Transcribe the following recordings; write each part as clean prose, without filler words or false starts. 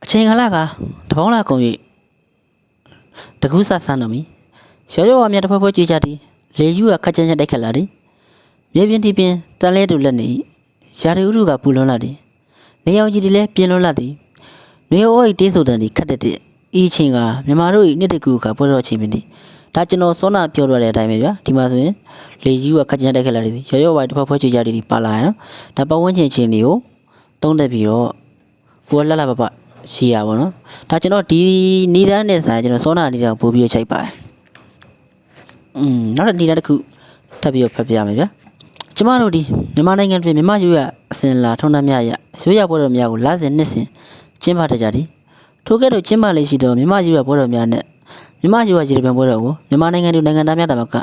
အချိန်ခါလာကတပေါင်းလာကုန်၍တကူးဆဆန်းတော်မီရောရောဝါမြတ်တစ်ဖွဲ့ဖွဲ့ကြွေးကြသည်လေယူကခက်ချမ်းချမ်းတိုက်ခတ်လာသည်မြေပြင်တီပင်တန်လဲတူလက်နေရာရီဥရုကပူလွန်လာသည်နေအောင်ကြီးသည်လည်းပြင်းလွန်လာသည်နေအိုး၏တင်းဆိုတန်သည်ခတ်တဲ့ဤချင်းကမြန်မာတို့၏နှစ်တကူကပွဲတော်ချင်းပင်သည်ဒါကျွန်တော်စောနာပြောရတဲ့အတိုင်းပဲဗျာဒီမှာဆိုရင်လေယူကခက်ချမ်းတိုက်ခတ်လာသည်ရောရောဝါတစ်ဖွဲ့ဖွဲ့ကြွေးကြသည်ပါလာရနော်ဒါပတ်ဝန်းကျင်ချင်းတွေကိုတုံးတက်ပြီးတော့ကိုယ်လှလှပပရှိရပါဘောနော်ဒါကျွန်တော်ဒီနေတန်းနဲ့ဆိုင်ကျွန်တော်စောနာနေတာပို့ပြီးချိုက်ပါတယ်နောက်တစ်နေတန်းတစ်ခုထပ်ပြီးဖတ်ပြရမယ်ဗျာကျမတို့ဒီမြန်မာနိုင်ငံတွင်မြန်မာရွေးရအစဉ်လာထုံးတမ်းများရရွေးရပွဲတော်များကိုလစဉ်နှစ်စဉ်ကျင်းပတတ်ကြသည်ထိုကဲ့သို့ကျင်းပလေးရှိသောမြန်မာရွေးရပွဲတော်များနဲ့မြန်မာရွေးရရေပံပွဲတော်ကိုမြန်မာနိုင်ငံသူနိုင်ငံသားများတမက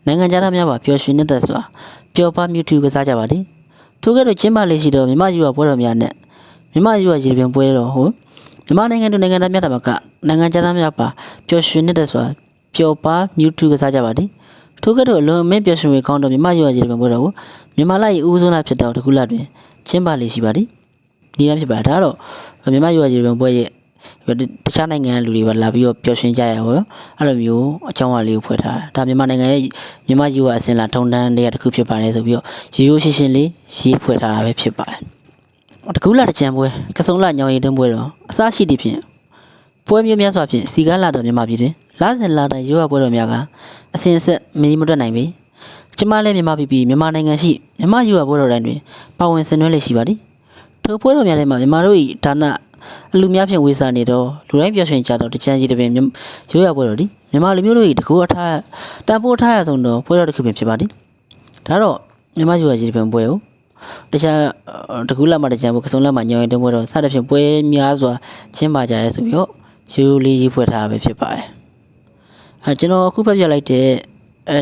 နိုင်ငံသားများပါပျော်ရွှင်နေသက်စွာပျော်ပါမြူထူကစားကြပါသည်ထိုကဲ့သို့ကျင်းပလေးရှိသောမြန်မာရွေးရပွဲတော်များနဲ့မြန်မာရွေးရရေပံပွဲတော်ဟိုမြန်မာနိုင်ငံသူနိုင်ငံသားများတမကနိုင်ငံသားများပါပျော်ရွှင်နေတဲ့စွာပျော်ပါမြူထူကစားကြပါသည်ထိုကဲ့သို့အလွန်မင်းပျော်ရွှင်ဝေကောင်းသောမြန်မာရွေးရည်ပံပွဲတော်ကိုမြန်မာလိုက်ဦးဆုံးလာဖြစ်တော်တကူလာတွင်ကျင်းပလေးရှိပါသည်ဒီရန်ဖြစ်ပါဒါတော့မြန်မာရွေးရည်ပံပွဲရဲ့တခြားနိုင်ငံလူတွေပါလာပြီးတော့ပျော်ရွှင်ကြရပါတော့အဲ့လိုမျိုးအကြောင်းအရာလေးကိုဖွဲ့ထားတာဒါမြန်မာနိုင်ငံရဲ့မြန်မာရွေးရအစဉ်လာထုံတန်းတဲ့တခုဖြစ်ပါတယ်ဆိုပြီးတော့ရိုးရှင်းရှင်းလေးရေးဖွဲ့ထားတာပဲဖြစ်ပါတယ်တကူလာတကြံပွဲကစုံလာညောင်ရည်တွင်းပွဲတော်အစားရှိသည့်ဖြင့်ပွဲမျိုးများစွာဖြင့်စီကားလာတော်မြန်မာပြည်တွင်လာစဉ်လာတဲ့ရိုးရပွဲတော်များကအစဉ်ဆက်မီးမတွက်နိုင်ပေကျမလည်းမြန်မာပြည်မြန်မာနိုင်ငံရှိမြန်မာရိုးရပွဲတော်တိုင်းတွင်ပါဝင်ဆင်နွှဲလျက်ရှိပါသည်ထိုပွဲတော်များထဲမှာမြန်မာတို့၏ဌာနအလူများဖြင့်ဝေစာနေသောလူတိုင်းပျော်ရွှင်ကြသောတချမ်းကြီးတစ်ပင်ရိုးရပွဲတော်သည်မြန်မာလူမျိုးတို့၏တကူအထားတန်ဖိုးထားရဆုံးသောပွဲတော်တစ်ခုပင်ဖြစ်ပါသည်ဒါတော့မြန်မာရိုးရကြီးတစ်ပင်ပွဲကိုတခြားတကူလာမှတကြံပွဲကစုံလာမှညောင်ရင်တွင်းပွဲတော်စသဖြင့်ပွဲများစွာကျင်းပကြရဲဆိုပြီးတော့ရိုးလေးရေးဖွဲ့ထားတာပဲဖြစ်ပါတယ်ကျွန်တော်အခုဖတ်ပြလိုက်တဲ့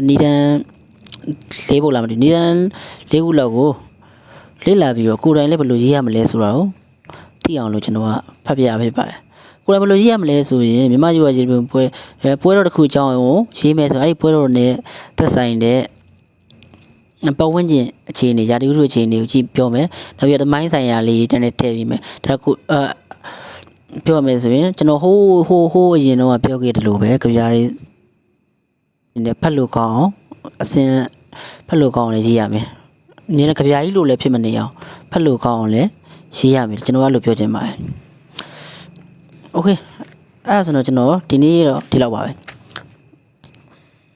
နီဒန်၄ပုတ်လာမသိနီဒန်၄ခုလောက်ကိုလေ့လာပြီးတော့ကိုယ်တိုင်လည်းဘယ်လိုရေးရမလဲဆိုတာကိုသိအောင်လို့ကျွန်တော်ကဖတ်ပြရဖြစ်ပါတယ်ကိုယ်တိုင်ဘယ်လိုရေးရမလဲဆိုရင်မြန်မာရွေးရည်ပွဲတော်တစ်ခုအကြောင်းကိုရေးမယ်ဆိုအဲ့ဒီပွဲတော်နဲ့သက်ဆိုင်တဲ့ပတ်ဝန်းကျင်အခြေအနေရာသီဥတုအခြေအနေကိုကြည့်ပြောမယ်နောက်ပြီးတော့မိုင်းဆိုင်ရာလေးတန်းနဲ့ထည့်ပြီးမယ်ဒါကိုပြောမယ်ဆိုရင်ကျွန်တော်ဟိုးအရင်တော့ပြောခဲ့တယ်လို့ပဲကြပြားလေးနဲ့ဖတ်လို့ကောင်းအောင်အစင်ဖတ်လို့ကောင်းအောင်လည်းရေးရမယ်။နည်းနည်းကြပြားကြီးလို့လည်းဖြစ်မနေအောင်ဖတ်လို့ကောင်းအောင်လည်းရေးရမယ်ကျွန်တော်ကလို့ပြောချင်ပါတယ်။ Okay အဲ့ဒါဆိုတော့ကျွန်တော်ဒီနေ့တော့ဒီလောက်ပါပဲ။